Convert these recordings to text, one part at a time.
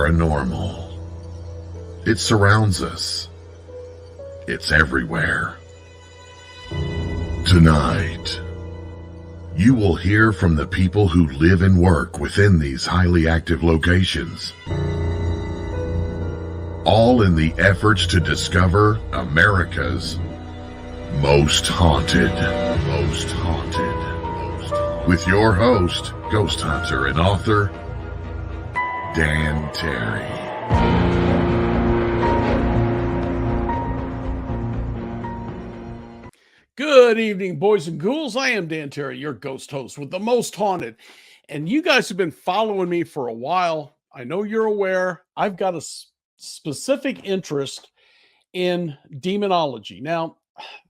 paranormal. It surrounds us. It's everywhere. Tonight, you will hear from the people who live and work within these highly active locations, all in the efforts to discover America's most haunted. With your host, ghost hunter and author, Dan Terry. Good evening, boys and ghouls. I am Dan Terry, your ghost host with the most haunted. And you guys have been following me for a while. I know you're aware. I've got a specific interest in demonology. Now,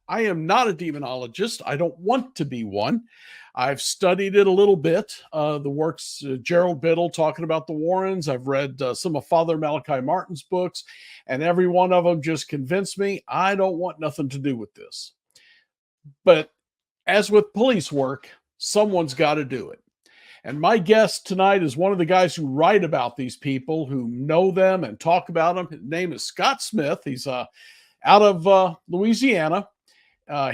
I am not a demonologist. I don't want to be one. I've studied it a little bit. The works, Gerald Biddle talking about the Warrens. I've read some of Father Malachi Martin's books, and every one of them just convinced me I don't want nothing to do with this. But as with police work, someone's got to do it. And my guest tonight is one of the guys who write about these people, who know them and talk about them. His name is Scott Smith. He's out of Louisiana.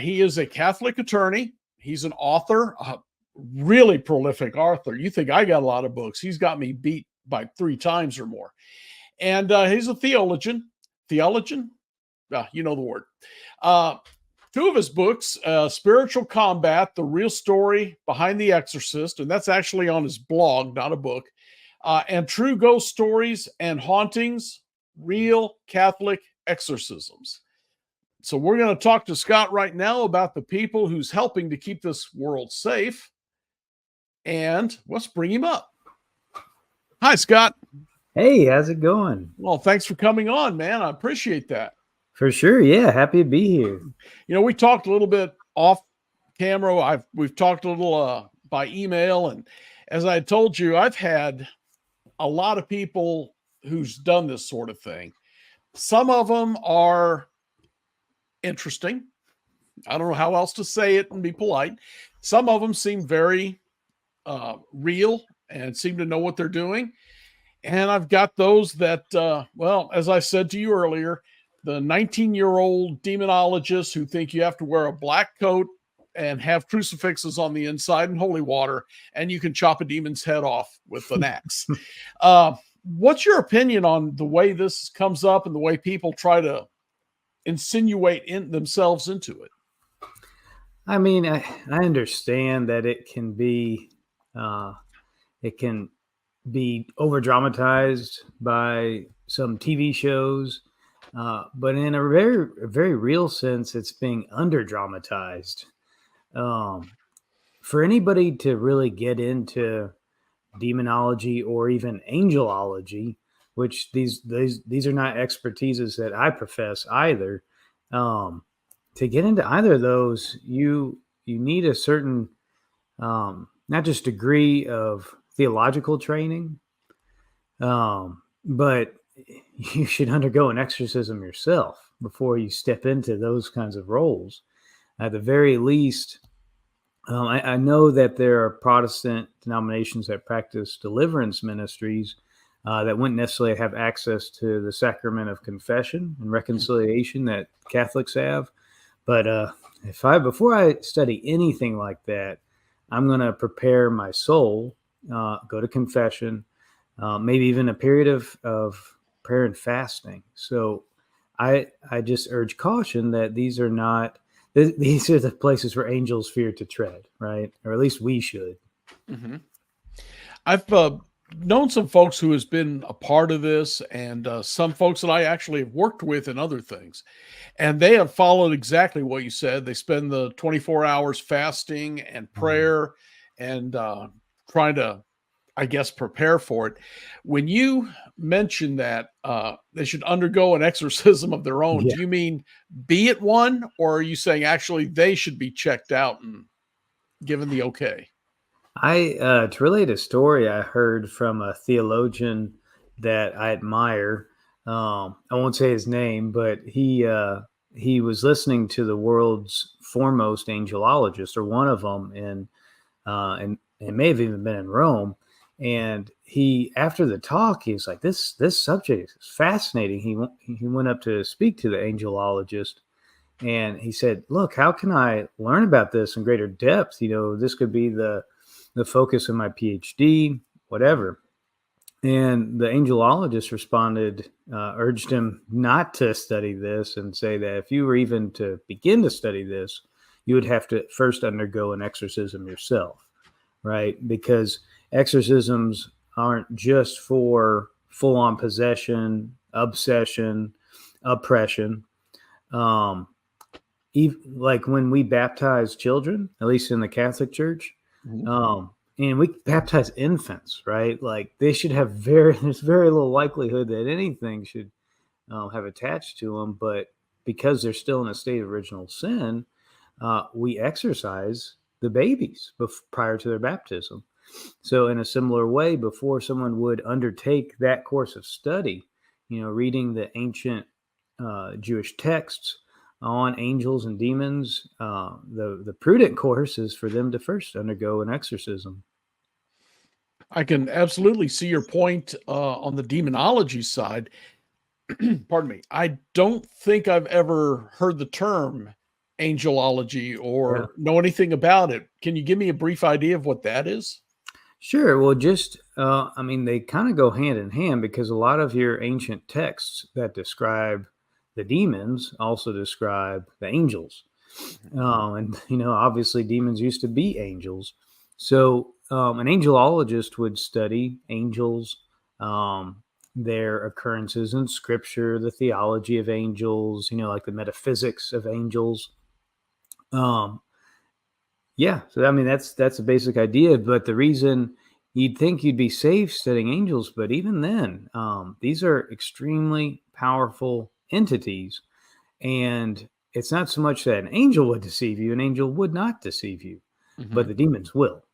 He is a Catholic attorney. He's an author, a really prolific author. You think I got a lot of books. He's got me beat by 3 times or more. And he's a theologian. Theologian? You know the word. 2 of his books, Spiritual Combat, The Real Story Behind the Exorcist, and that's actually on his blog, not a book, and True Ghost Stories and Hauntings, Real Catholic Exorcisms. So we're going to talk to Scott right now about the people who's helping to keep this world safe, and let's bring him up. Hi, Scott. Hey, how's it going? Well, thanks for coming on, man. I appreciate that. For sure. Yeah. Happy to be here. You know, we talked a little bit off camera. We've talked a little by email. And as I told you, I've had a lot of people who's done this sort of thing. Some of them are interesting. I don't know how else to say it and be polite. Some of them seem very real and seem to know what they're doing. And I've got those that, well, as I said to you earlier, the 19-year-old demonologists who think you have to wear a black coat and have crucifixes on the inside and holy water, and you can chop a demon's head off with an axe. What's your opinion on the way this comes up and the way people try to insinuate themselves into it? I mean, I understand that it can be over dramatized by some TV shows. But in a very, very real sense, it's being under dramatized. For anybody to really get into demonology or even angelology, which these are not expertises that I profess either, to get into either of those, you need a certain not just degree of theological training, but you should undergo an exorcism yourself before you step into those kinds of roles. At the very least, I know that there are Protestant denominations that practice deliverance ministries that wouldn't necessarily have access to the sacrament of confession and reconciliation that Catholics have. But before I study anything like that, I'm going to prepare my soul, go to confession, maybe even a period of prayer and fasting. So I just urge caution that these are the places where angels fear to tread, right? Or at least we should. Mm-hmm. I've known some folks who has been a part of this, and some folks that I actually have worked with in other things, and they have followed exactly what you said. They spend the 24 hours fasting and prayer and trying to, I guess, prepare for it. When you mention that they should undergo an exorcism of their own, do you mean be it one, or are you saying actually they should be checked out and given the okay? To relate a story I heard from a theologian that I admire, I won't say his name, but he was listening to the world's foremost angelologist, or one of them, and it may have even been in Rome. And he, after the talk, he was like, this subject is fascinating. He went up to speak to the angelologist, and he said, look, how can I learn about this in greater depth? This could be the focus of my PhD, whatever. And the angelologist responded, urged him not to study this, and say that if you were even to begin to study this, you would have to first undergo an exorcism yourself, right? Because exorcisms aren't just for full-on possession, obsession, oppression. Like when we baptize children, at least in the Catholic Church, and we baptize infants, right? Like they should have there's very little likelihood that anything should have attached to them, but because they're still in a state of original sin, we exorcise the babies prior to their baptism. So in a similar way, before someone would undertake that course of study, reading the ancient Jewish texts on angels and demons, the prudent course is for them to first undergo an exorcism. I can absolutely see your point on the demonology side. Pardon me. I don't think I've ever heard the term angelology or know anything about it. Can you give me a brief idea of what that is? Sure. Well, just, they kind of go hand in hand, because a lot of your ancient texts that describe the demons also describe the angels. And, obviously demons used to be angels. So an angelologist would study angels, their occurrences in scripture, the theology of angels, like the metaphysics of angels. So that's a basic idea. But the reason you'd think you'd be safe studying angels, but even then, these are extremely powerful entities, and it's not so much that an angel would deceive you; an angel would not deceive you, but the demons will.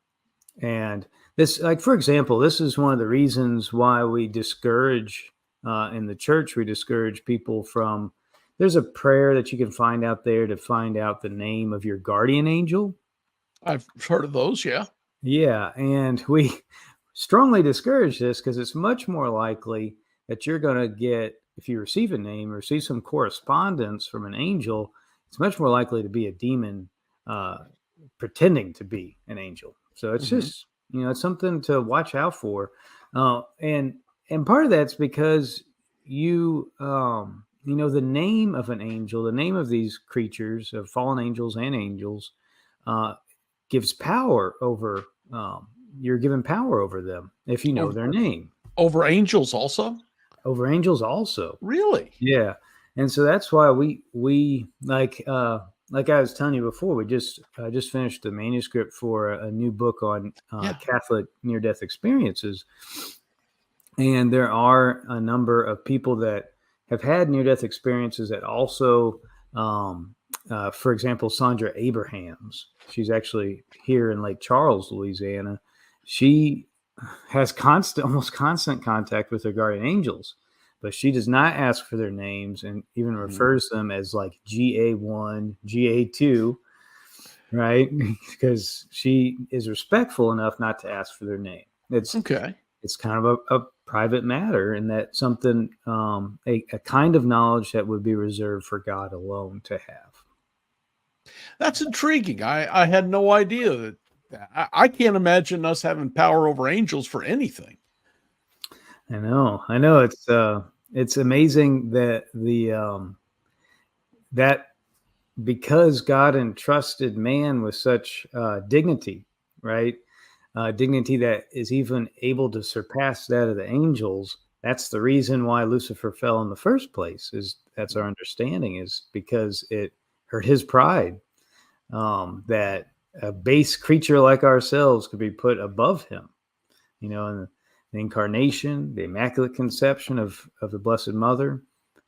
And this, like, for example, this is one of the reasons why we discourage in the church. We discourage people from. There's a prayer that you can find out there to find out the name of your guardian angel. I've heard of those, yeah. Yeah, and we strongly discourage this because it's much more likely that you're going to get, if you receive a name or receive some correspondence from an angel, it's much more likely to be a demon pretending to be an angel. So it's just, it's something to watch out for. And part of that's because the name of an angel, the name of these creatures, of fallen angels and angels, gives power over, you're given power over them if you know their name. Over angels also? Over angels also. Really? Yeah. And so that's why we like I was telling you before, we just finished the manuscript for a new book on Catholic near-death experiences. And there are a number of people that have had near-death experiences that also, for example, Sandra Abrahams, she's actually here in Lake Charles, Louisiana. She has almost constant contact with her guardian angels, but she does not ask for their names and even refers them as like GA1, GA2, right? Because she is respectful enough not to ask for their name. It's kind of a private matter, and that something, a kind of knowledge that would be reserved for God alone to have. That's intriguing. I had no idea that. I can't imagine us having power over angels for anything. I know. It's amazing that that because God entrusted man with such dignity, right? Dignity that is even able to surpass that of the angels. That's the reason why Lucifer fell in the first place. That's our understanding, is because it hurt his pride, that a base creature like ourselves could be put above him. And the incarnation, the Immaculate Conception of the Blessed Mother,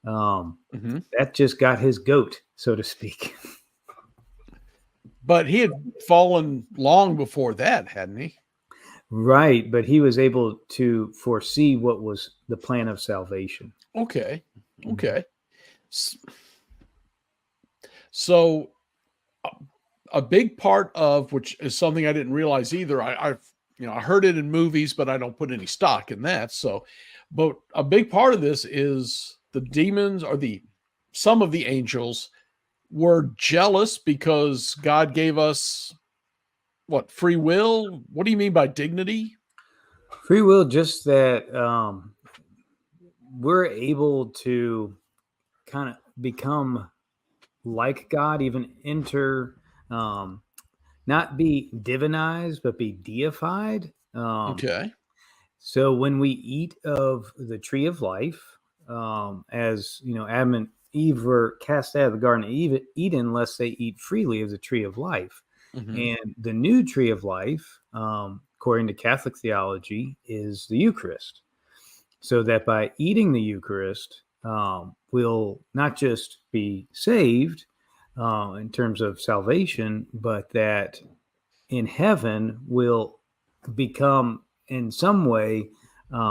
that just got his goat, so to speak. But he had fallen long before that, hadn't he? Right, but he was able to foresee what was the plan of salvation. Okay. So a big part of, which is something I didn't realize either, I've I heard it in movies, but I don't put any stock in that. So, but a big part of this is the demons or some of the angels were jealous because God gave us what, free will? What do you mean by dignity? Free will, just that we're able to kind of become like God, even enter, not be divinized, but be deified. Okay. So when we eat of the tree of life, as Adam and Eve were cast out of the Garden of Eden unless they eat freely of the tree of life. Mhm. And the new tree of life, according to Catholic theology, is the Eucharist. So that by eating the Eucharist, we'll not just be saved in terms of salvation, but that in heaven we'll become in some way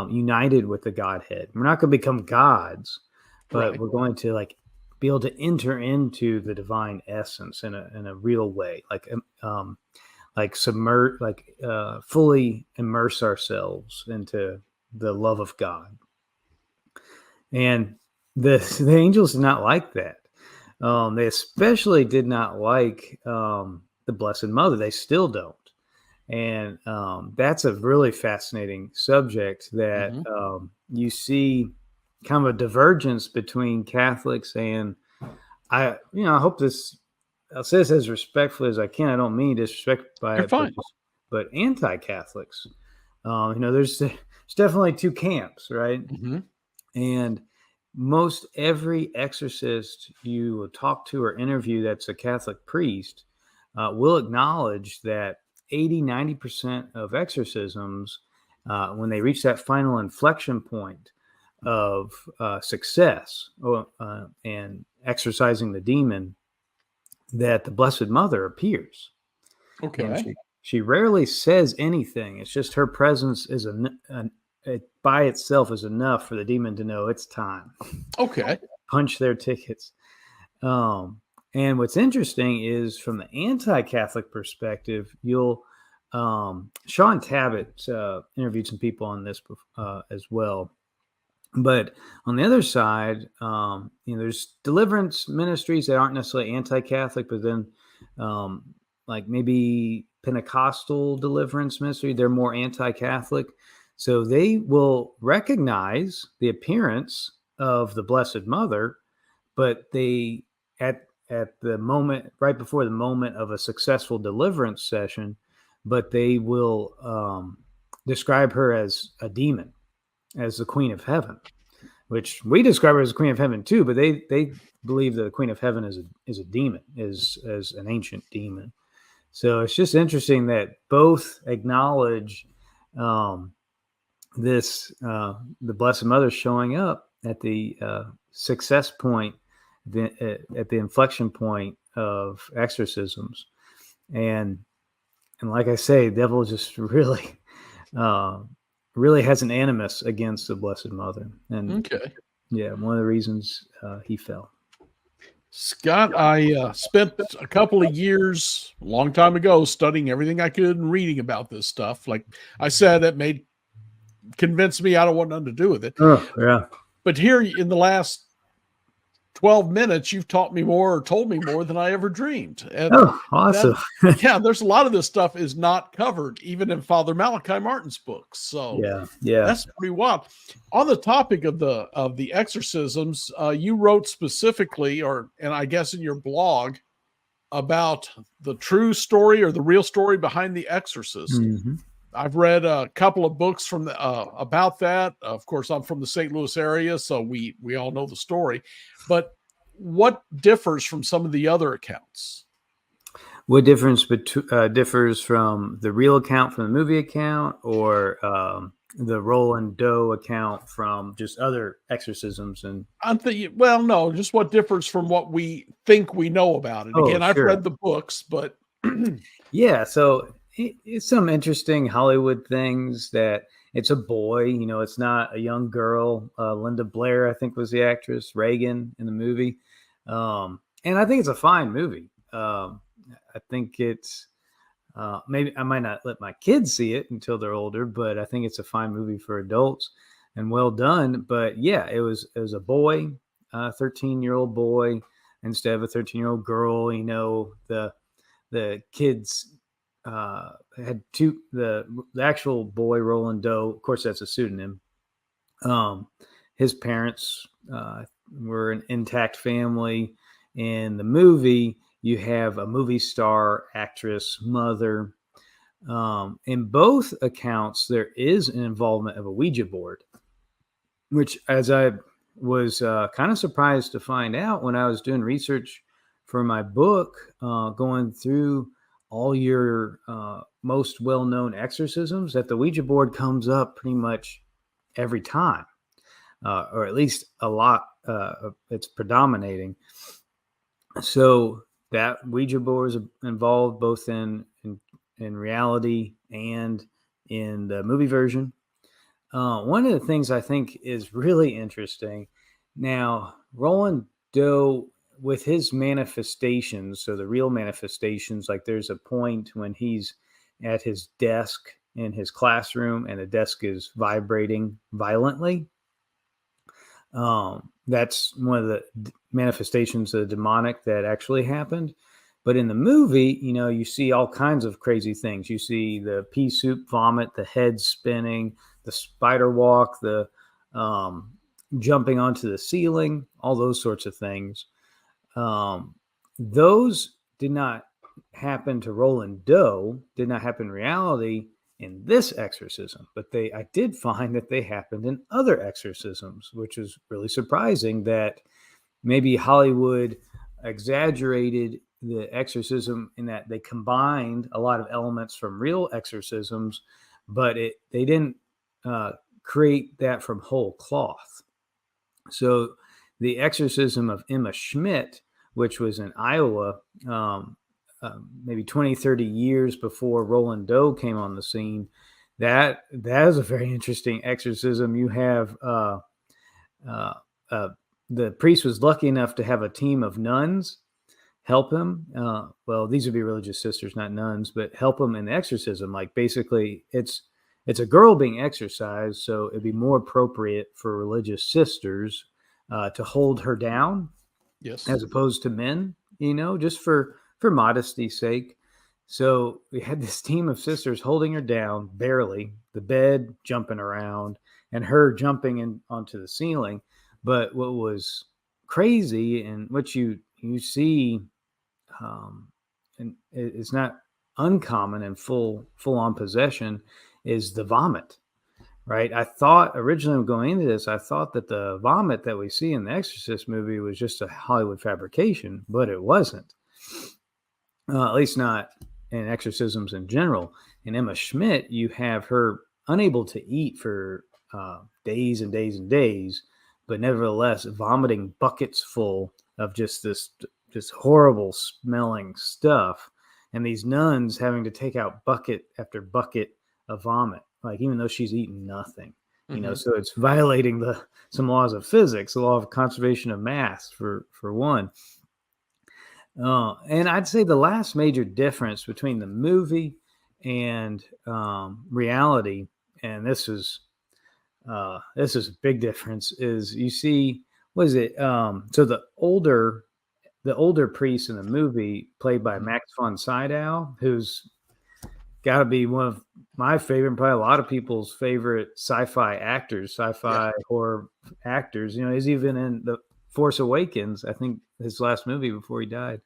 united with the Godhead. We're not going to become gods, but Right. we're going to be able to enter into the divine essence in a real way, fully immerse ourselves into the love of God. And the angels did not like that. They especially did not like the Blessed Mother. They still don't. And that's a really fascinating subject that Mhm. you see kind of a divergence between Catholics and I hope I'll say this as respectfully as I can. I don't mean disrespect by You're it, fine. but anti-Catholics. There's definitely two camps, right? Mhm. And most every exorcist you will talk to or interview that's a Catholic priest will acknowledge that 80-90% of exorcisms, when they reach that final inflection point of success and exorcising the demon, that the Blessed Mother appears. And Okay. she rarely says anything. It's just her presence is it by itself is enough for the demon to know it's time. Okay. Punch their tickets. And what's interesting is from the anti-Catholic perspective, Sean Tabbitt interviewed some people on this as well. But on the other side, there's deliverance ministries that aren't necessarily anti-Catholic, but then like maybe Pentecostal deliverance ministry, they're more anti-Catholic. So they will recognize the appearance of the Blessed Mother, but they at the moment, right before the moment of a successful deliverance session, but they will describe her as a demon, as the Queen of Heaven, which we describe her as the Queen of Heaven too, but they believe that the Queen of Heaven is a demon, is as an ancient demon. So it's just interesting that both acknowledge the Blessed Mother showing up at the success point, at the inflection point of exorcisms, and like I say, the devil just really has an animus against the Blessed Mother, and Okay. yeah, one of the reasons he fell. Scott, I spent a couple of years, a long time ago, studying everything I could and reading about this stuff. Like I said, it convinced me I don't want nothing to do with it. Oh yeah. But here in the last 12 minutes, you've taught me more or told me more than I ever dreamed. And Oh, awesome. there's a lot of this stuff is not covered, even in Father Malachi Martin's books. So yeah. that's pretty wild. On the topic of the exorcisms, you wrote specifically, and I guess in your blog, about the true story or the real story behind The Exorcist. Mm-hmm. I've read a couple of books from about that. Of course, I'm from the St. Louis area, so we all know the story. But what differs from some of the other accounts? What differs from the real account from the movie account, or the Roland Doe account from just other exorcisms? And I'm thinking, well, no, just what differs from what we think we know about it. oh, Again, I've sure. read the books, but Yeah, so it's some interesting Hollywood things that it's a boy, it's not a young girl. Linda Blair, I think, was the actress, Reagan in the movie. And I think it's a fine movie. I think it's Maybe I might not let my kids see it until they're older, but I think it's a fine movie for adults and well done. But yeah, it was a boy, a 13-year-old boy instead of a 13-year-old girl. You know, the kids had two. The actual boy, Roland Doe, of course, that's a pseudonym. His parents were an intact family. In the movie, you have a movie star, actress, mother. In both accounts, there is an involvement of a Ouija board, which, as I was kind of surprised to find out when I was doing research for my book, going through all your most well-known exorcisms, that the Ouija board comes up pretty much every time, or at least a lot. It's predominating. So that Ouija board is involved both in reality and in the movie version. One of the things I think is really interesting now, Roland Doe, with his manifestations, so the real manifestations, like there's a point when he's at his desk in his classroom and the desk is vibrating violently. That's one of the manifestations of the demonic that actually happened. But in the movie, you know, you see all kinds of crazy things. You see the pea soup vomit, the head spinning, the spider walk, the jumping onto the ceiling, all those sorts of things. Those did not happen to Roland Doe, did not happen in reality in this exorcism, but I did find that they happened in other exorcisms, which was really surprising that maybe Hollywood exaggerated the exorcism in that they combined a lot of elements from real exorcisms, but they didn't create that from whole cloth. So the exorcism of Emma Schmidt, which was in Iowa, maybe 20, 30 years before Roland Doe came on the scene, that is a very interesting exorcism. You have the priest was lucky enough to have a team of nuns help him. Well, these would be religious sisters, not nuns, but help him in the exorcism. Like basically, it's a girl being exorcised, so it'd be more appropriate for religious sisters to hold her down, Yes, as opposed to men. You know, just for modesty's sake. So we had this team of sisters holding her down, barely, the bed jumping around, and her jumping in onto the ceiling. But what was crazy, and what you see, and it's not uncommon in full on possession, is the vomit. Right? I thought originally going into this, I thought that the vomit that we see in the Exorcist movie was just a Hollywood fabrication, but it wasn't. At least not in exorcisms in general. In Emma Schmidt, you have her unable to eat for days and days and days, but nevertheless vomiting buckets full of just this horrible smelling stuff, and these nuns having to take out bucket after bucket of vomit, like even though she's eaten nothing. You know, so it's violating some laws of physics, the law of conservation of mass for one. And I'd say the last major difference between the movie and reality, and this is a big difference, is you see, what is it? So the older priest in the movie, played by Max von Sydow, who's got to be one of my favorite, and probably a lot of people's favorite sci-fi horror actors. You know, he's even in The Force Awakens, I think his last movie before he died.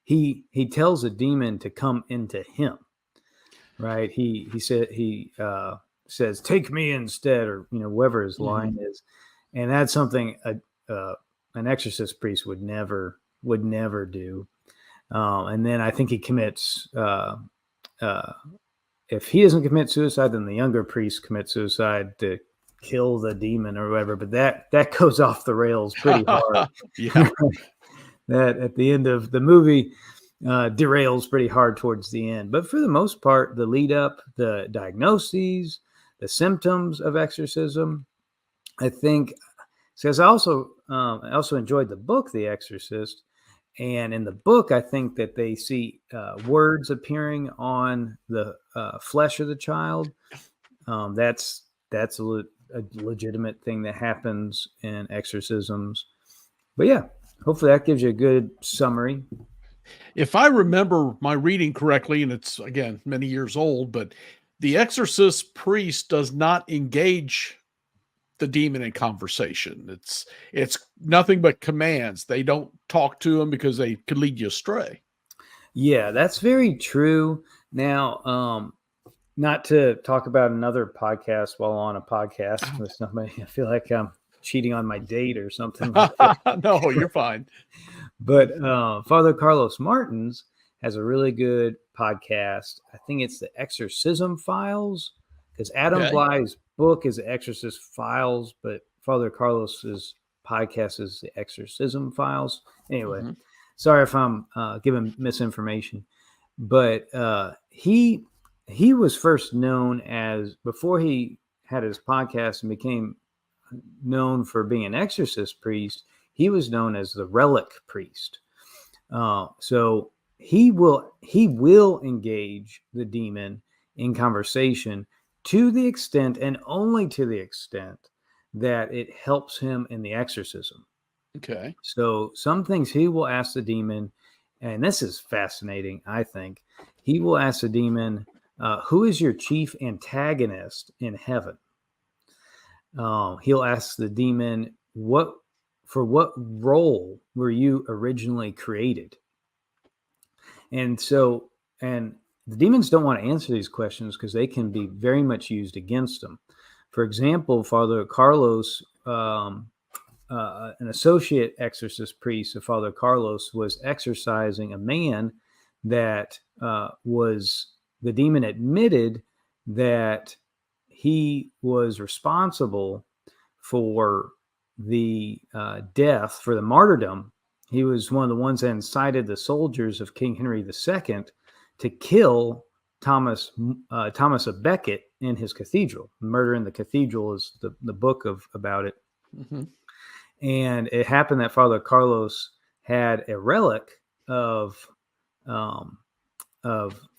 He tells a demon to come into him, right? He says, "Take me instead," or whatever his line is, and that's something an exorcist priest would never do. And then I think he commits. If he doesn't commit suicide, then the younger priest commits suicide to kill the demon or whatever. But that goes off the rails pretty hard. Yeah. That at the end of the movie derails pretty hard towards the end. But for the most part, the lead up, the diagnoses, the symptoms of exorcism, I think, because I also enjoyed the book The Exorcist, And in the book, I think that they see words appearing on the flesh of the child. That's a legitimate thing that happens in exorcisms. But yeah, hopefully that gives you a good summary. If I remember my reading correctly, and it's again many years old, but the exorcist priest does not engage the demon in conversation. It's nothing but commands. They don't talk to him because they could lead you astray. Yeah, that's very true. Now, not to talk about another podcast while on a podcast with somebody, I feel like I'm cheating on my date or something like that. No, you're fine. But Father Carlos Martins has a really good podcast. I think it's the Exorcism Files, because Adam Bly's book is the Exorcist Files, but Father Carlos's podcast is the Exorcism Files. Anyway, sorry if I'm giving misinformation, but he was first known as, before he had his podcast and became known for being an exorcist priest, he was known as the relic priest. So he will engage the demon in conversation to the extent, and only to the extent, that it helps him in the exorcism. Okay. So some things he will ask the demon, and this is fascinating, I think. He will ask the demon, who is your chief antagonist in heaven? He'll ask the demon, for what role were you originally created? And the demons don't want to answer these questions because they can be very much used against them. For example, Father Carlos, an associate exorcist priest of Father Carlos, was exorcising a man that the demon admitted that he was responsible for the death, for the martyrdom. He was one of the ones that incited the soldiers of King Henry II to kill Thomas of Becket in his cathedral. Murder in the Cathedral is the book about it. Mm-hmm. And it happened that Father Carlos had a relic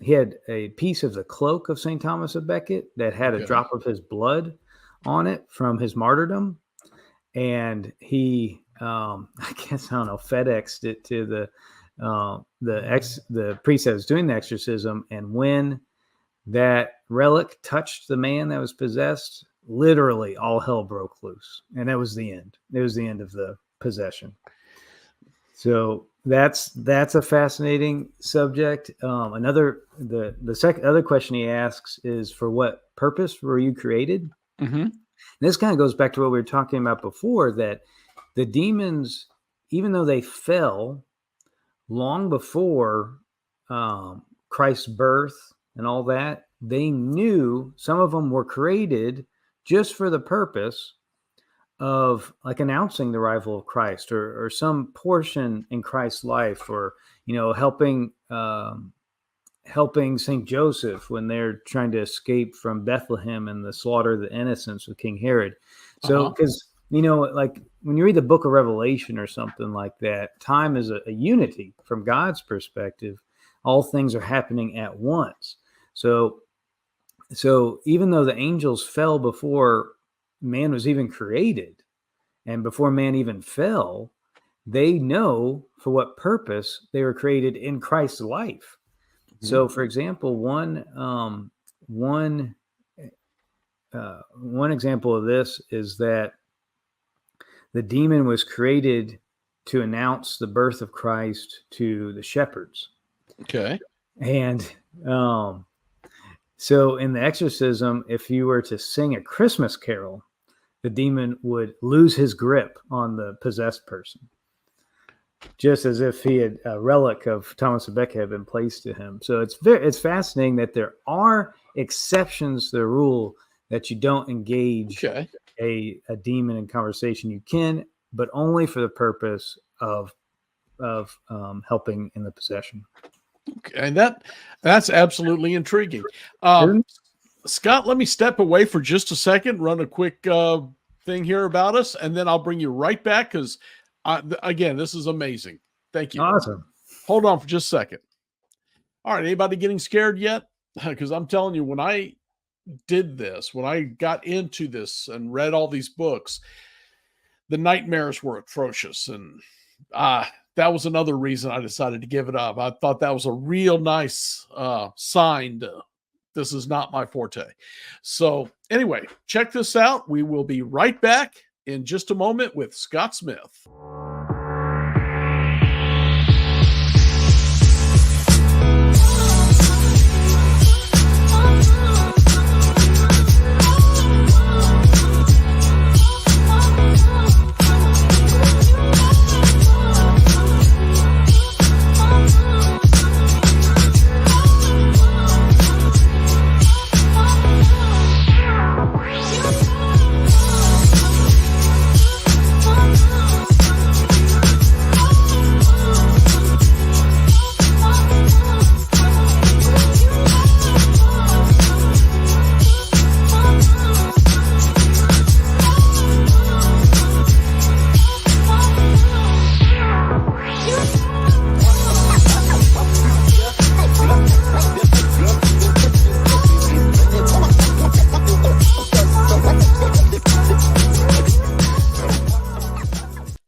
he had a piece of the cloak of St. Thomas of Becket that had a drop of his blood on it from his martyrdom. And he, FedExed it to the priest that was doing the exorcism. And when that relic touched the man that was possessed, literally all hell broke loose. And that was the end. It was the end of the possession. So that's a fascinating subject. Other question he asks is, for what purpose were you created? Mm-hmm. And this kind of goes back to what we were talking about before, that the demons, even though they fell long before Christ's birth and all that, they knew some of them were created just for the purpose of, like, announcing the arrival of Christ, or some portion in Christ's life, or, helping St. Joseph when they're trying to escape from Bethlehem and the slaughter of the innocents with King Herod. So, because, like when you read the book of Revelation or something like that, time is a unity from God's perspective. All things are happening at once. So even though the angels fell before man was even created, and before man even fell, they know for what purpose they were created in Christ's life. Mm-hmm. So, for example, one example of this is that the demon was created to announce the birth of Christ to the shepherds. Okay. And so in the exorcism, if you were to sing a Christmas carol, the demon would lose his grip on the possessed person, just as if he had a relic of Thomas of Becket had been placed to him. So it's fascinating that there are exceptions to the rule that you don't engage a demon in conversation. You can, but only for the purpose of helping in the possession. Okay, and that's absolutely intriguing. Scott, let me step away for just a second, run a quick thing here about us, and then I'll bring you right back, because, again, this is amazing. Thank you. Awesome. Hold on for just a second. All right. Anybody getting scared yet? Because I'm telling you, when I did this, when I got into this and read all these books, the nightmares were atrocious. And that was another reason I decided to give it up. I thought that was a real nice sign to, this is not my forte. So anyway, check this out. We will be right back in just a moment with Scott Smith.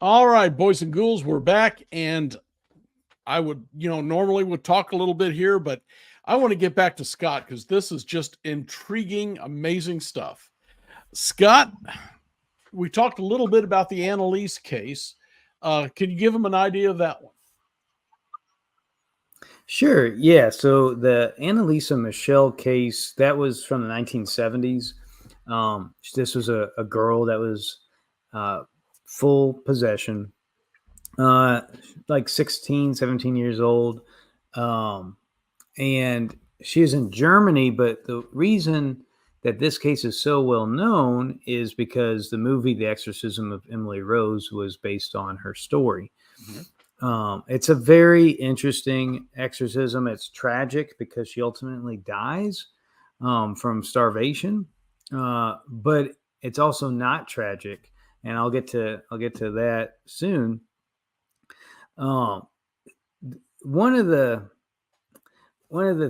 All right, boys and ghouls, we're back, and I would, normally would talk a little bit here, but I want to get back to Scott because this is just intriguing, amazing stuff. Scott, we talked a little bit about the Anneliese case. Can you give them an idea of that one? Sure. Yeah. So the Anneliese Michel case, that was from the 1970s. This was a girl that was full possession, like 16, 17 years old. And she is in Germany, but the reason that this case is so well known is because the movie The Exorcism of Emily Rose was based on her story. Mm-hmm. It's a very interesting exorcism. It's tragic because she ultimately dies from starvation, but it's also not tragic. And I'll get to that soon. One of the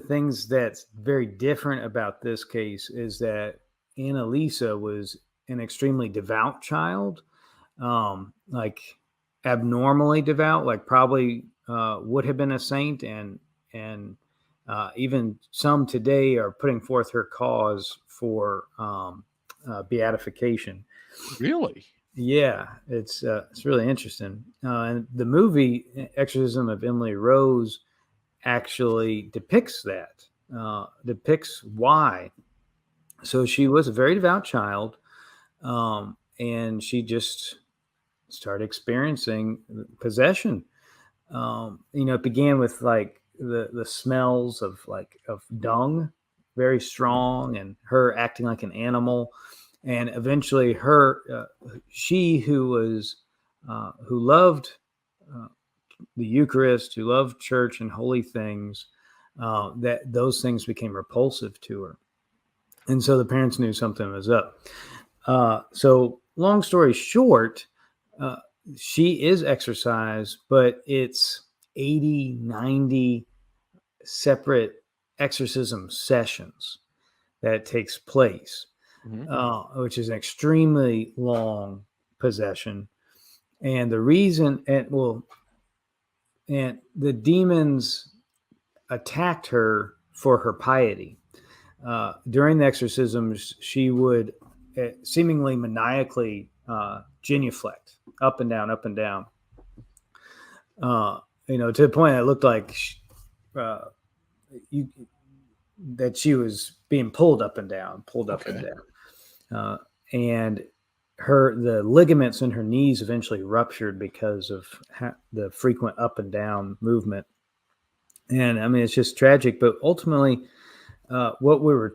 things that's very different about this case is that Anneliese was an extremely devout child, like abnormally devout, like probably would have been a saint, and even some today are putting forth her cause for beatification. Really? Yeah, it's really interesting. And the movie Exorcism of Emily Rose actually depicts that, depicts why. So she was a very devout child, and she just started experiencing possession. It began with like the smells of dung, very strong, and her acting like an animal. And eventually she who loved the Eucharist, who loved church and holy things, that those things became repulsive to her. And so the parents knew something was up. So long story short, she is exorcised, but it's 80, 90 separate exorcism sessions that takes place. Mm-hmm. Which is an extremely long possession. And the reason, and the demons attacked her for her piety. During the exorcisms, she would seemingly maniacally genuflect up and down, to the point that it looked like that she was being pulled up and down. And the ligaments in her knees eventually ruptured because of the frequent up and down movement. And I mean, it's just tragic. But ultimately, what we're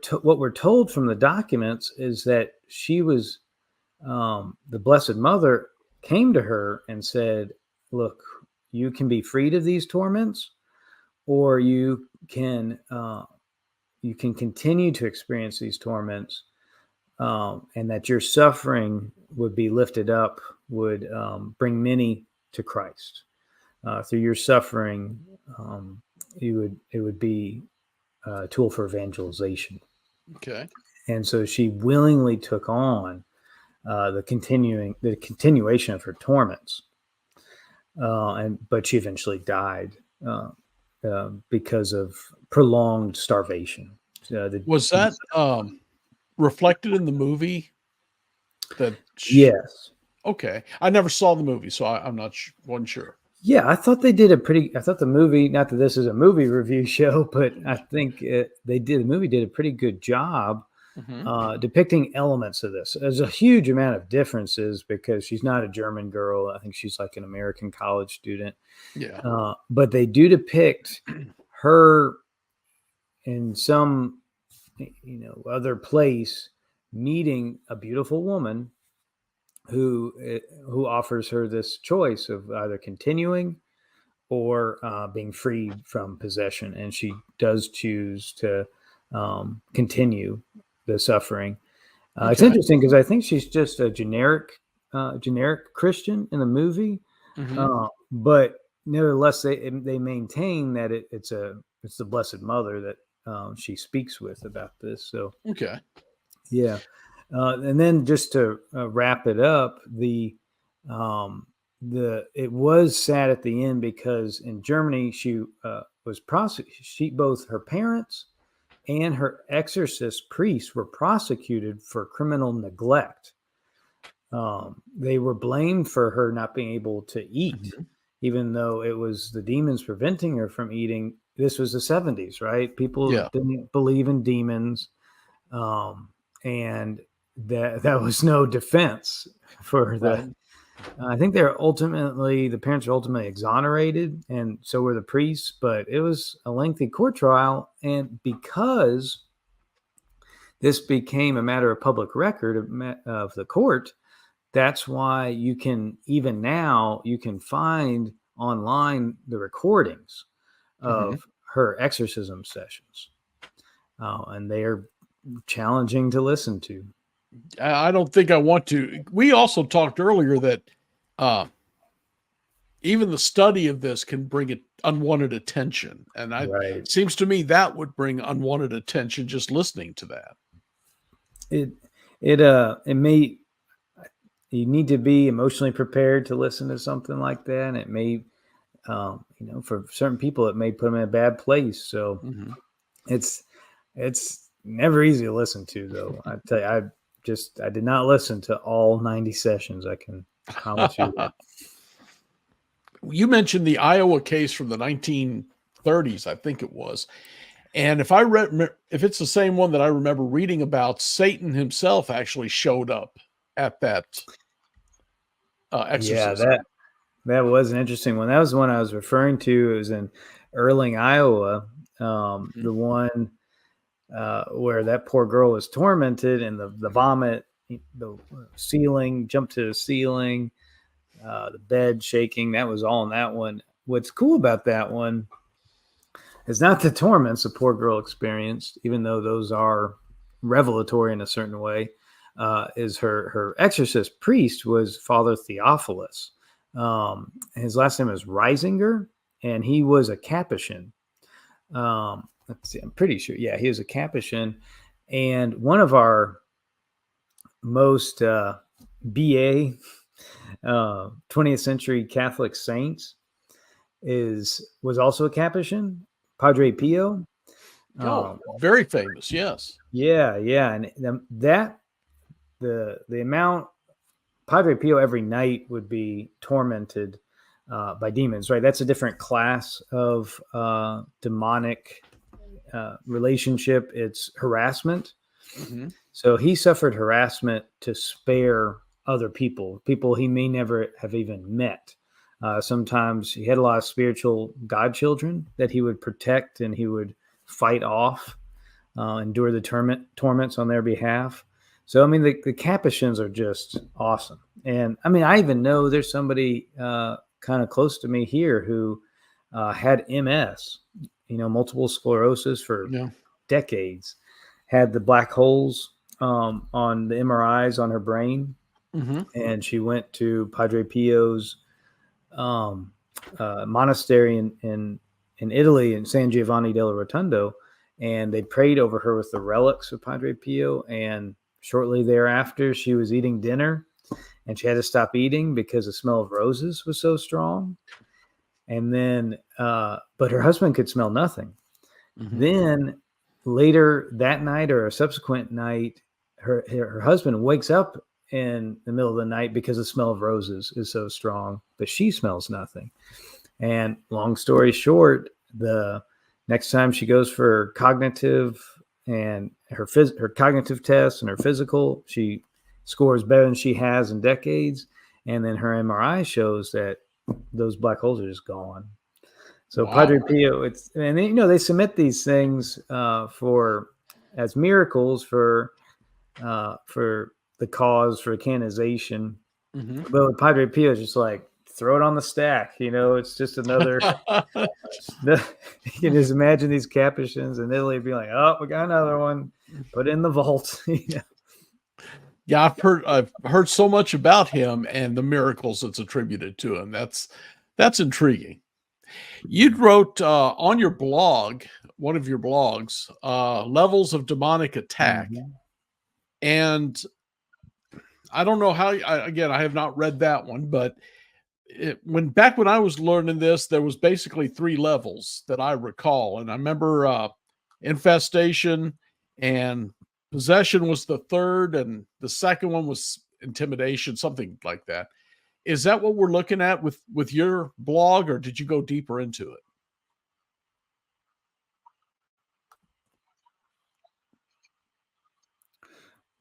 told from the documents is that she was, the Blessed Mother came to her and said, "Look, you can be freed of these torments, or you can continue to experience these torments." And that your suffering would be lifted up, would bring many to Christ. through your suffering, it would be a tool for evangelization. Okay. And so she willingly took on the continuation of her torments, but she eventually died because of prolonged starvation. Was that reflected in the movie? Yes. Okay, I never saw the movie, so I'm not wasn't sure. Yeah, I thought the movie, not that this is a movie review show, but I think the movie did a pretty good job depicting elements of this. There's a huge amount of differences because she's not a German girl. I think she's like an American college student. Yeah. But they do depict her in some, other place meeting a beautiful woman who offers her this choice of either continuing or being freed from possession, and she does choose to continue the suffering. It's interesting because I think she's just a generic Christian in the movie, but nevertheless, they maintain that it's the Blessed Mother that she speaks with about this. So yeah. And then just to wrap it up, it was sad at the end because in Germany she was prosecuted. Both her parents and her exorcist priest were prosecuted for criminal neglect. They were blamed for her not being able to eat, even though it was the demons preventing her from eating. This was the 70s, right? People didn't believe in demons, and that was no defense for the. Right. I think the parents were ultimately exonerated, and so were the priests. But it was a lengthy court trial, and because this became a matter of public record of the court, that's why you can find online the recordings of her exorcism sessions, and they are challenging to listen to. I don't think I want to. We also talked earlier that even the study of this can bring unwanted attention, and it seems to me that would bring unwanted attention just listening to that. It may. You need to be emotionally prepared to listen to something like that, and it may, for certain people, it may put them in a bad place. So it's never easy to listen to, though. I tell you, I did not listen to all 90 sessions. I can promise you that. You mentioned the Iowa case from the 1930s, I think it was. And if it's the same one that I remember reading about, Satan himself actually showed up at that exorcism. Yeah, that was an interesting one. That was the one I was referring to. It was in Erling, Iowa, the one where that poor girl was tormented, and the vomit, the ceiling, jumped to the ceiling, the bed shaking. That was all in that one. What's cool about that one is not the torments the poor girl experienced, even though those are revelatory in a certain way. Is her exorcist priest was Father Theophilus. His last name is Reisinger, and he was a Capuchin. Let's see, I'm pretty sure. Yeah, he was a Capuchin. And one of our most BA 20th century Catholic saints was also a Capuchin, Padre Pio. Very famous, yes. Yeah. And the amount Padre Pio every night would be tormented by demons, right? That's a different class of demonic relationship. It's harassment. So he suffered harassment to spare other people he may never have even met. Sometimes he had a lot of spiritual godchildren that he would protect and he would fight off, endure the torments on their behalf. So, I mean, the Capuchins are just awesome. And I mean, I even know there's somebody kind of close to me here who had MS, multiple sclerosis for decades, had the black holes on the MRIs on her brain. And she went to Padre Pio's monastery in Italy, in San Giovanni della Rotondo, and they prayed over her with the relics of Padre Pio. And shortly thereafter, she was eating dinner, and she had to stop eating because the smell of roses was so strong. And then, but her husband could smell nothing. Mhm. Then later that night or a subsequent night, her husband wakes up in the middle of the night because the smell of roses is so strong, but she smells nothing. And long story short, the next time she goes for cognitive and her cognitive tests and her physical, she scores better than she has in decades. And then her MRI shows that those black holes are just gone. So Wow. Padre Pio, and they submit these things for as miracles for the cause for canonization. Mhm. But with Padre Pio, it's just like throw it on the stack. It's just another. You can just imagine these Capuchins in Italy be like, "Oh, we got another one. Put it in the vault." Yeah, I've heard so much about him and the miracles that's attributed to him. That's intriguing. You wrote on your blog, one of your blogs, levels of demonic attack, Mhm. and I don't know how. Again, I have not read that one, but when I was learning this, there was basically 3 levels that I recall, and I remember infestation and possession was the third, and the second one was intimidation, something like that. Is that what we're looking at with your blog, or did you go deeper into it?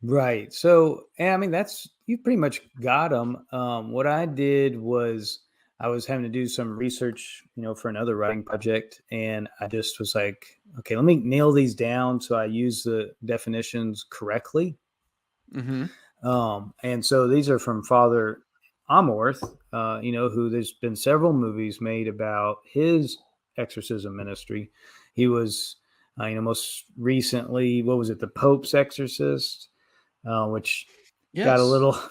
Right. So, I mean, you pretty much got them. What I did was I was having to do some research, for another writing project, and I just was like, okay, let me nail these down so I use the definitions correctly. Mhm. And so these are from Father Amorth, who there's been several movies made about his exorcism ministry. He was, most recently, what was it, The Pope's Exorcist, which Yes.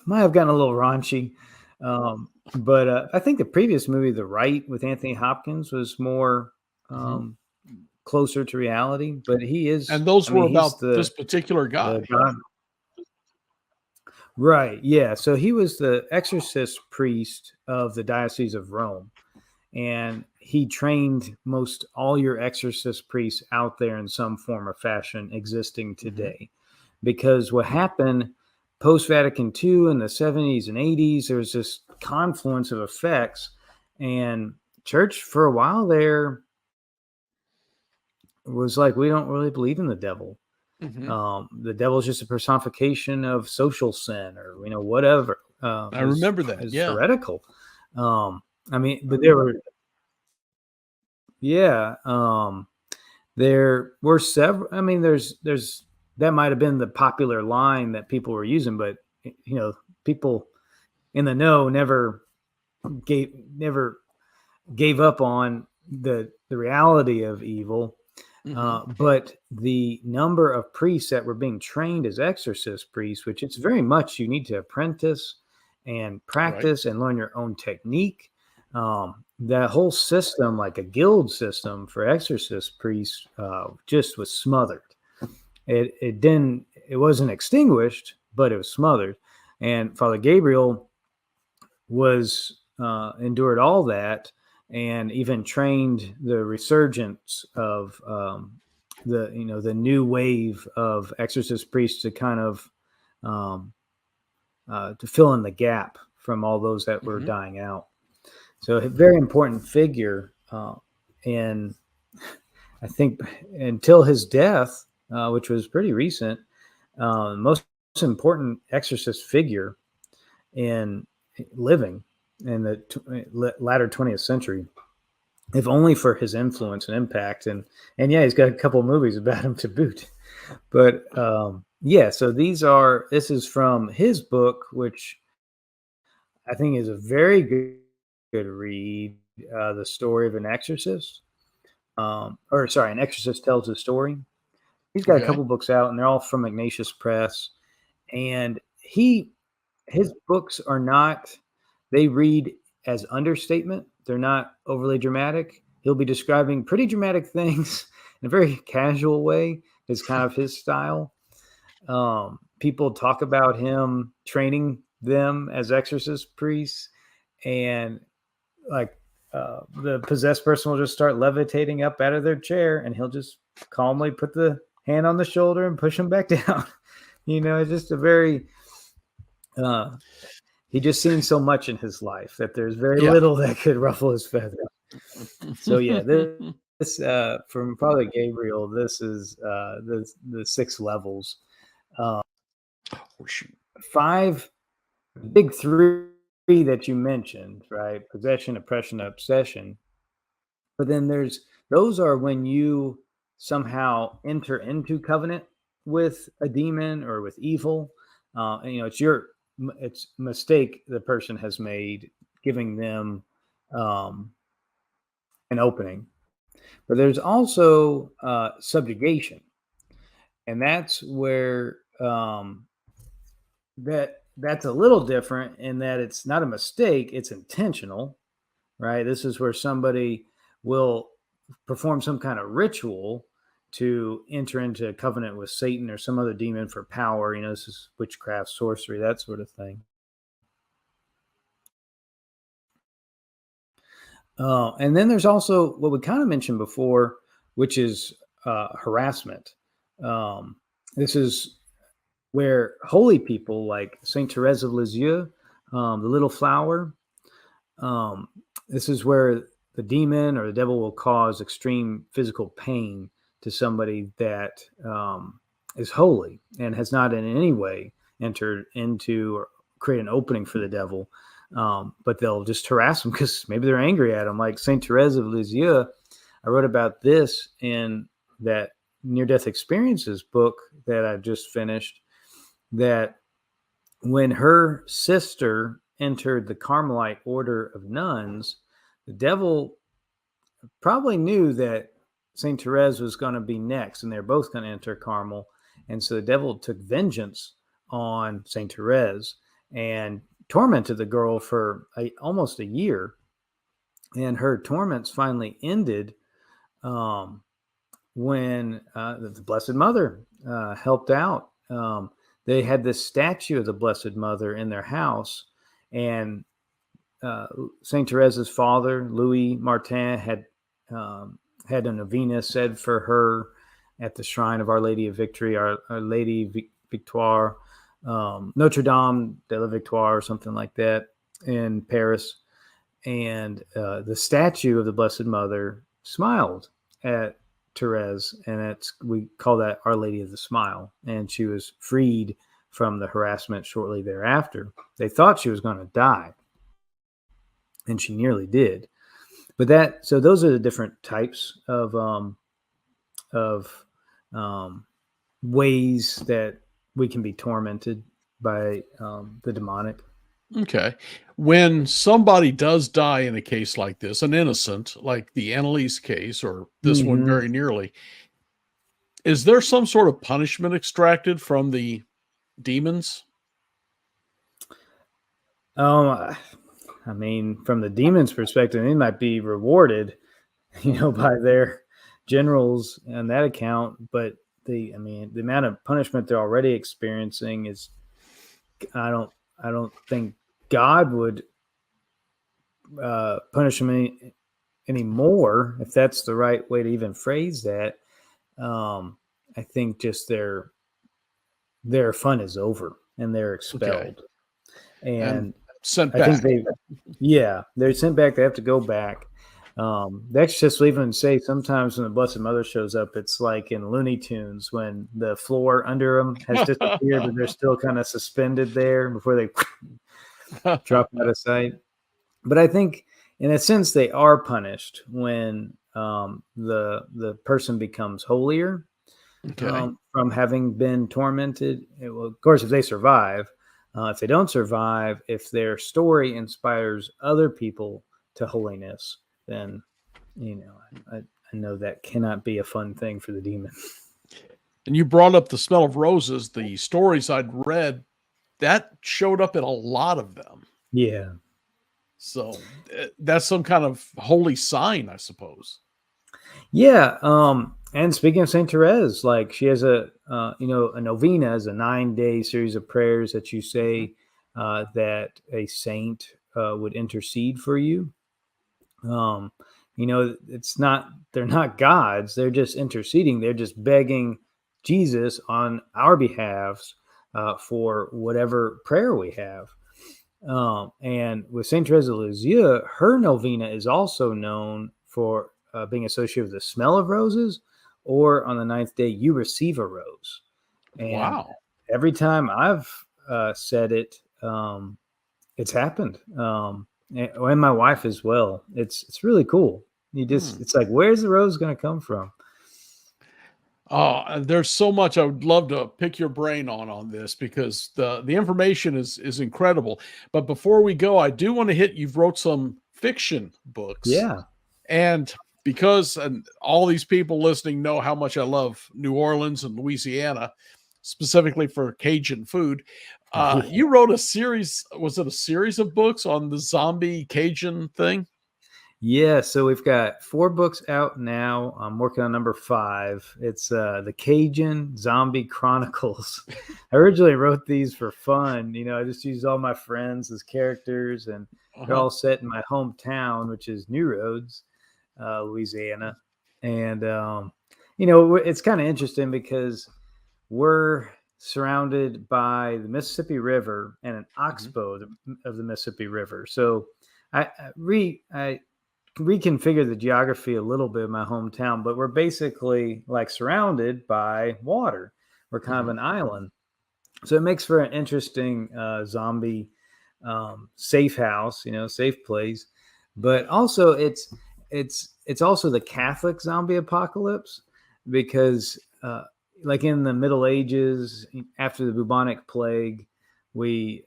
might have gotten a little raunchy. But I think the previous movie, The Rite, with Anthony Hopkins, was more Mhm. closer to reality. But And those I were mean, he's about this particular the guy. God. Right. Yeah. So he was the exorcist priest of the Diocese of Rome. And he trained most all your exorcist priests out there in some form or fashion existing Mhm. today. Because what happened post Vatican II in the 70s and 80s, there was this confluence of effects. And church, for a while there, was like, we don't really believe in the devil. Mhm. The devil is just a personification of social sin, or whatever. I remember that. Is Yeah. heretical. I mean, but there were, yeah, there were several. I mean, there's that might have been the popular line that people were using, but people in the know never gave up on the reality of evil. Mhm. But the number of priests that were being trained as exorcist priests, which it's very much you need to apprentice and Right. practice and learn your own technique. That whole system, like a guild system for exorcist priests, just was smothered. It wasn't extinguished, but it was smothered. And Father Gabriel was endured all that, and even trained the resurgence of the new wave of exorcist priests to kind of um, to fill in the gap from all those that were Mhm. dying out. So a very important figure, and I think until his death, which was pretty recent, most important exorcist figure in living in the latter 20th century, if only for his influence and impact. And yeah, he's got a couple of movies about him to boot. But yeah, so this is from his book, which I think is a very good read. The Story of an Exorcist, or sorry, An Exorcist Tells His Story. He's got a Okay. couple books out, and they're all from Ignatius Press. And his books are not, they read as understatement, they're not overly dramatic. He'll be describing pretty dramatic things in a very casual way. Is kind of his style. People talk about him training them as exorcist priests, and like the possessed person will just start levitating up out of their chair, and he'll just calmly put the hand on the shoulder and push them back down. It's just a very he just seen so much in his life that there's very little that could ruffle his feathers. So yeah, this from Father Gabriel, this is the 6 levels. Oh, shoot. 5 big 3 that you mentioned, right? Possession, oppression, obsession. But then those are when you somehow enter into covenant with a demon or with evil. And, it's a mistake the person has made giving them an opening. But there's also subjugation, and that's where that's a little different in that it's not a mistake, it's intentional, right? This is where somebody will perform some kind of ritual to enter into a covenant with Satan or some other demon for power. This is witchcraft, sorcery, that sort of thing. And then there's also what we kind of mentioned before, which is harassment. This is where holy people like Saint Therese of Lisieux, the Little Flower, this is where the demon or the devil will cause extreme physical pain to somebody that is holy and has not in any way entered into or create an opening for the devil. But they'll just harass them because maybe they're angry at them. Like Saint Therese of Lisieux, I wrote about this in that near-death experiences book that I just finished, that when her sister entered the Carmelite order of nuns, the devil probably knew that Saint Therese was going to be next, and they're both going to enter Carmel. And so the devil took vengeance on Saint Therese and tormented the girl for almost a year. And her torments finally ended when the Blessed Mother helped out. They had this statue of the Blessed Mother in their house, and Saint Therese's father, Louis Martin, had a novena said for her at the shrine of Our Lady of Victory, Our Lady Victoire, Notre Dame de la Victoire, or something like that, in Paris. And the statue of the Blessed Mother smiled at Therese, and we call that Our Lady of the Smile. And she was freed from the harassment shortly thereafter. They thought she was going to die, and she nearly did. But so those are the different types of ways that we can be tormented by the demonic. Okay. When somebody does die in a case like this, an innocent, like the Anneliese case or this one very nearly, is there some sort of punishment extracted from the demons? I mean, from the demons' perspective, they might be rewarded, by their generals on that account. But the amount of punishment they're already experiencing is, I don't think God would punish them any more, if that's the right way to even phrase that. I think just their fun is over and they're expelled. Okay. And sent back. They're sent back. They have to go back. The Exorcist will even say sometimes when the Blessed Mother shows up, it's like in Looney Tunes when the floor under them has disappeared, but they're still kind of suspended there before they drop out of sight. But I think, in a sense, they are punished when the person becomes holier from having been tormented. Of course, if they survive. If they don't survive, if their story inspires other people to holiness, then, I know that cannot be a fun thing for the demon. And you brought up the smell of roses. The stories I'd read, that showed up in a lot of them. Yeah. So that's some kind of holy sign, I suppose. Yeah. And speaking of Saint Therese, like she has a novena is a 9-day series of prayers that you say that a saint would intercede for you. They're not gods. They're just interceding. They're just begging Jesus on our behalves for whatever prayer we have. And with Saint Therese of Lisieux, her novena is also known for being associated with the smell of roses, or on the 9th day, you receive a rose. And wow. Every time I've said it, it's happened. And my wife as well. It's really cool. It's like, where's the rose going to come from? There's so much I would love to pick your brain on this, because the information is incredible. But before we go, I do want to hit, you've wrote some fiction books. Yeah. And because all these people listening know how much I love New Orleans and Louisiana, specifically for Cajun food. You wrote a series. Was it a series of books on the zombie Cajun thing? Yeah, so we've got 4 books out now. I'm working on number 5. It's the Cajun Zombie Chronicles. I originally wrote these for fun. I just used all my friends as characters, and they're all set in my hometown, which is New Roads, Louisiana. And, it's kind of interesting because we're surrounded by the Mississippi River and an oxbow of the Mississippi River. So I reconfigure the geography a little bit in my hometown, but we're basically like surrounded by water. We're kind of an island. So it makes for an interesting zombie safe house, safe place. But also it's also the Catholic zombie apocalypse, because like in the Middle Ages, after the bubonic plague, we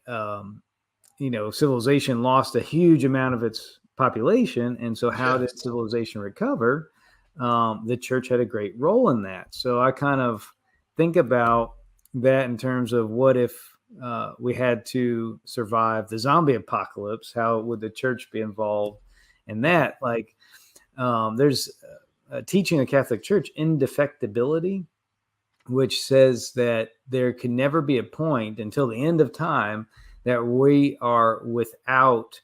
civilization lost a huge amount of its population. And so how did civilization recover? The church had a great role in that. So I kind of think about that in terms of, what if we had to survive the zombie apocalypse? How would the church be involved in that? Like there's a teaching of the Catholic Church, indefectibility, which says that there can never be a point until the end of time that we are without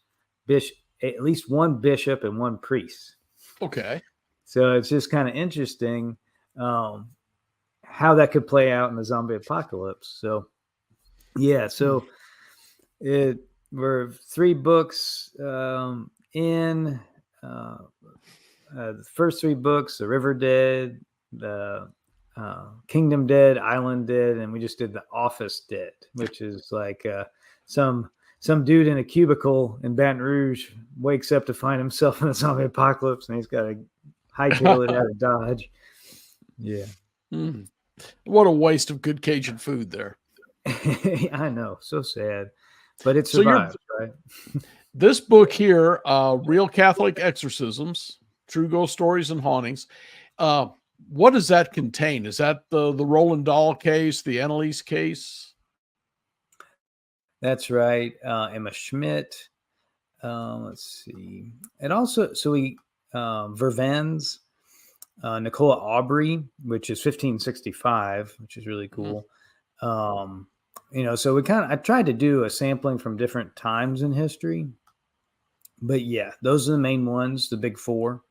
at least one bishop and one priest. Okay. So it's just kind of interesting how that could play out in the zombie apocalypse. So, yeah. So we're 3 books in. The first 3 books, The River Dead, the Kingdom Dead, Island Dead, and we just did The Office Dead, which is like some dude in a cubicle in Baton Rouge wakes up to find himself in a zombie apocalypse, and he's got to hightail it out of Dodge. Yeah. What a waste of good Cajun food there. I know. So sad. But it survived, right? This book here, Real Catholic Exorcisms, True Ghost Stories and Hauntings. What does that contain? Is that the Roland Dahl case, the Anneliese case? That's right. Emma Schmidt. Let's see. And also, Vervennes, Nicola Aubry, which is 1565, which is really cool. So I tried to do a sampling from different times in history. But yeah, those are the main ones, the big 4.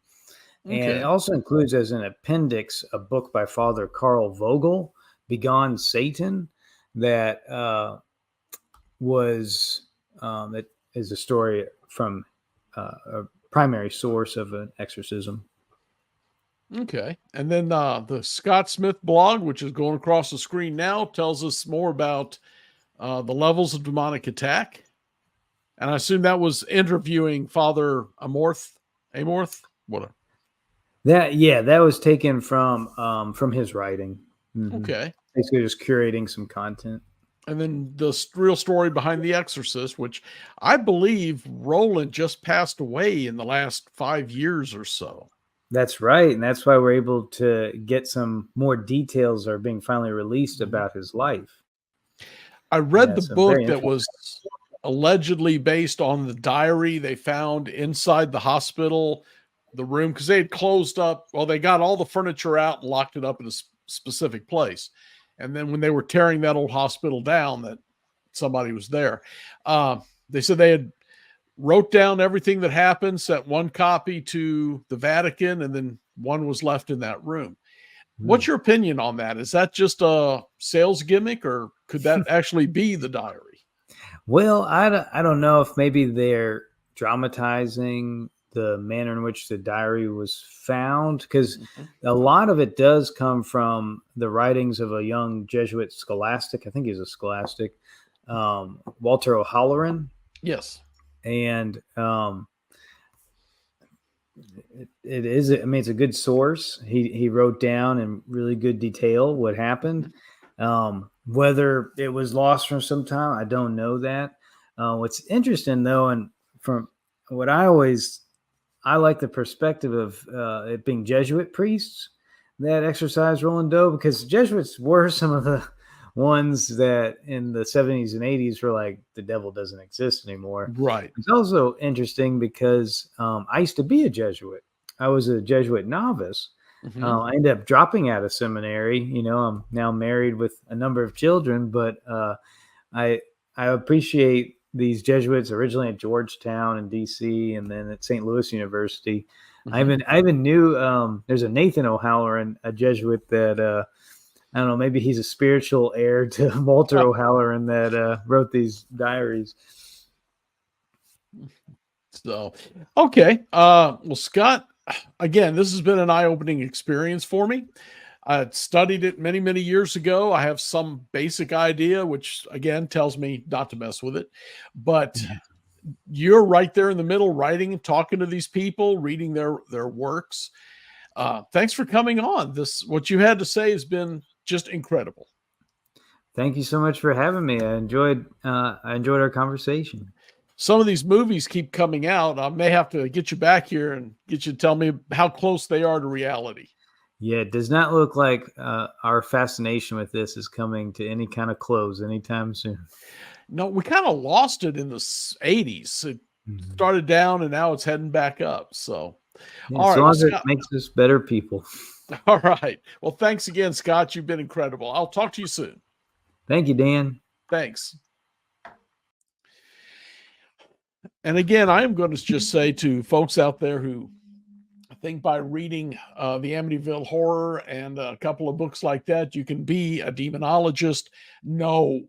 Okay. And it also includes as an appendix a book by Father Carl Vogel, Begone Satan, that that is a story from a primary source of an exorcism. Okay. And then the Scott Smith blog, which is going across the screen now, tells us more about the levels of demonic attack. And I assume that was interviewing Father Amorth, whatever. That was taken from his writing. Mm-hmm. Okay. Basically just curating some content. And then the real story behind The Exorcist, which I believe Roland just passed away in the last 5 years or so. That's right. And that's why we're able to get some more details are being finally released about his life. I read the book that was allegedly based on the diary they found inside the hospital, the room, because they had closed up. Well, they got all the furniture out and locked it up in a specific place. And then when they were tearing that old hospital down, that somebody was there. They said they had wrote down everything that happened, sent one copy to the Vatican, and then one was left in that room. What's your opinion on that? Is that just a sales gimmick, or could that actually be the diary? Well, I don't know if maybe they're dramatizing the manner in which the diary was found, because a lot of it does come from the writings of a young Jesuit scholastic. I think he's a scholastic, Walter O'Halloran. Yes. And it is, I mean, it's a good source. He wrote down in really good detail what happened. Whether it was lost from some time, I don't know that. What's interesting though, and from what I like the perspective of it being Jesuit priests that exorcised Roland Doe, because Jesuits were some of the ones that in the 70s and 80s were like, the devil doesn't exist anymore. Right. It's also interesting because I used to be a Jesuit. I was a Jesuit novice. I ended up dropping out of seminary. You know, I'm now married with a number of children, but I appreciate these Jesuits originally at Georgetown in DC, and then at St. Louis University. I even knew there's a Nathan O'Halloran, a Jesuit that I don't know, maybe he's a spiritual heir to Walter O'Halloran that wrote these diaries. So, okay. Well, Scott, again, this has been an eye-opening experience for me. I studied it many, many years ago. I have some basic idea, which again tells me not to mess with it. But you're right there in the middle, writing and talking to these people, reading their works. Thanks for coming on. What you had to say has been just incredible. Thank you so much for having me. I enjoyed our conversation. Some of these movies keep coming out. I may have to get you back here and get you to tell me how close they are to reality. Yeah, it does not look like our fascination with this is coming to any kind of close anytime soon. No, we kind of lost it in the 80s. It started down and now it's heading back up. So, yeah, all as right, long as it makes us better people. All right. Well, thanks again, Scott. You've been incredible. I'll talk to you soon. Thank you, Dan. Thanks. And again, I am going to just say to folks out there who think by reading the Amityville Horror and a couple of books like that, you can be a demonologist. No,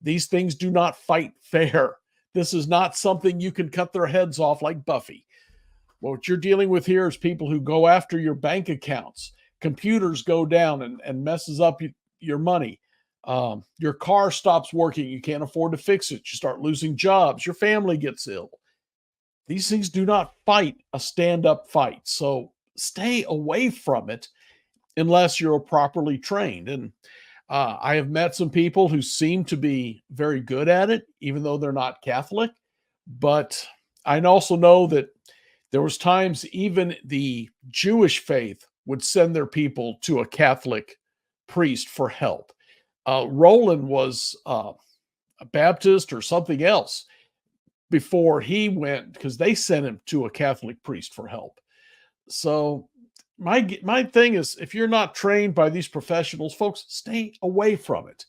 these things do not fight fair. This is not something you can cut their heads off like Buffy. What you're dealing with here is people who go after your bank accounts. Computers go down and messes up your money. Your car stops working. You can't afford to fix it. You start losing jobs. Your family gets ill. These things do not fight a stand-up fight. So stay away from it unless you're properly trained. And I have met some people who seem to be very good at it, even though they're not Catholic. But I also know that there was times even the Jewish faith would send their people to a Catholic priest for help. Roland was a Baptist or something else before he went, because they sent him to a Catholic priest for help. So my thing is, if you're not trained by these professionals, folks, stay away from it.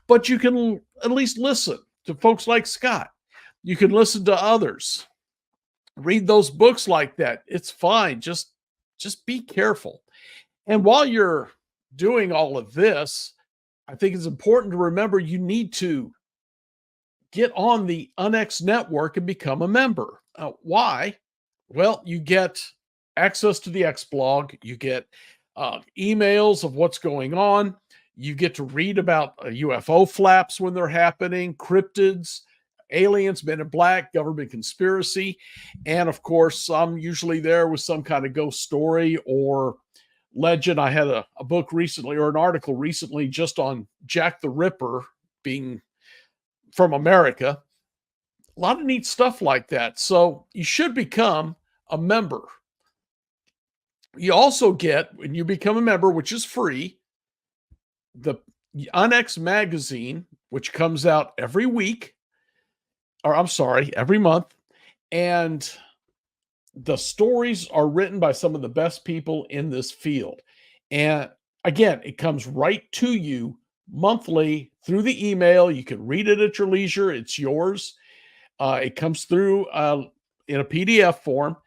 But you can at least listen to folks like Scott. You can listen to others. Read those books like that. It's fine. Just be careful. And while you're doing all of this, I think it's important to remember you need to get on the UNX network and become a member. Why? Well, you get access to the X blog. You get emails of what's going on. You get to read about UFO flaps when they're happening, cryptids, aliens, men in black, government conspiracy. And of course, I'm usually there with some kind of ghost story or legend. I had a book recently, or an article recently, just on Jack the Ripper being from America. A lot of neat stuff like that. So you should become a member. You also get, when you become a member, which is free, the UNX magazine, which comes out every week. or I'm sorry, every month. And the stories are written by some of the best people in this field. And again, it comes right to you monthly through the email. You can read it at your leisure. It's yours. It comes through in a PDF form.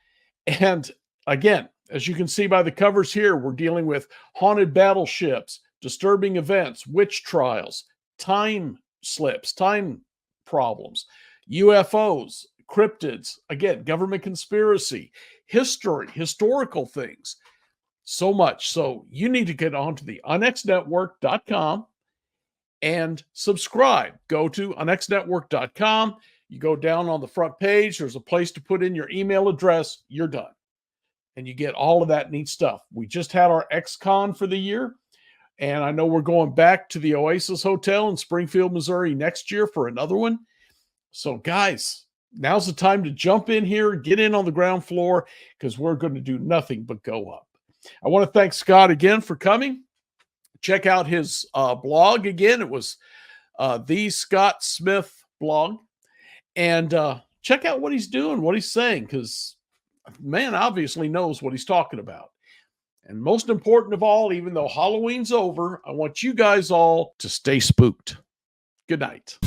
And again, as you can see by the covers here, we're dealing with haunted battleships, disturbing events, witch trials, time slips, time problems, UFOs, cryptids, again, government conspiracy, history, historical things, so much. So you need to get onto the unxnetwork.com and subscribe. Go to unxnetwork.com. You go down on the front page, there's a place to put in your email address. You're done. And you get all of that neat stuff. We just had our X-Con for the year. And I know we're going back to the Oasis Hotel in Springfield, Missouri next year for another one. So guys, now's the time to jump in here, get in on the ground floor, because we're going to do nothing but go up. I want to thank Scott again for coming. Check out his blog again. It was the Scott Smith blog. And check out what he's doing, what he's saying, because man obviously knows what he's talking about. And most important of all, even though Halloween's over, I want you guys all to stay spooked. Good night.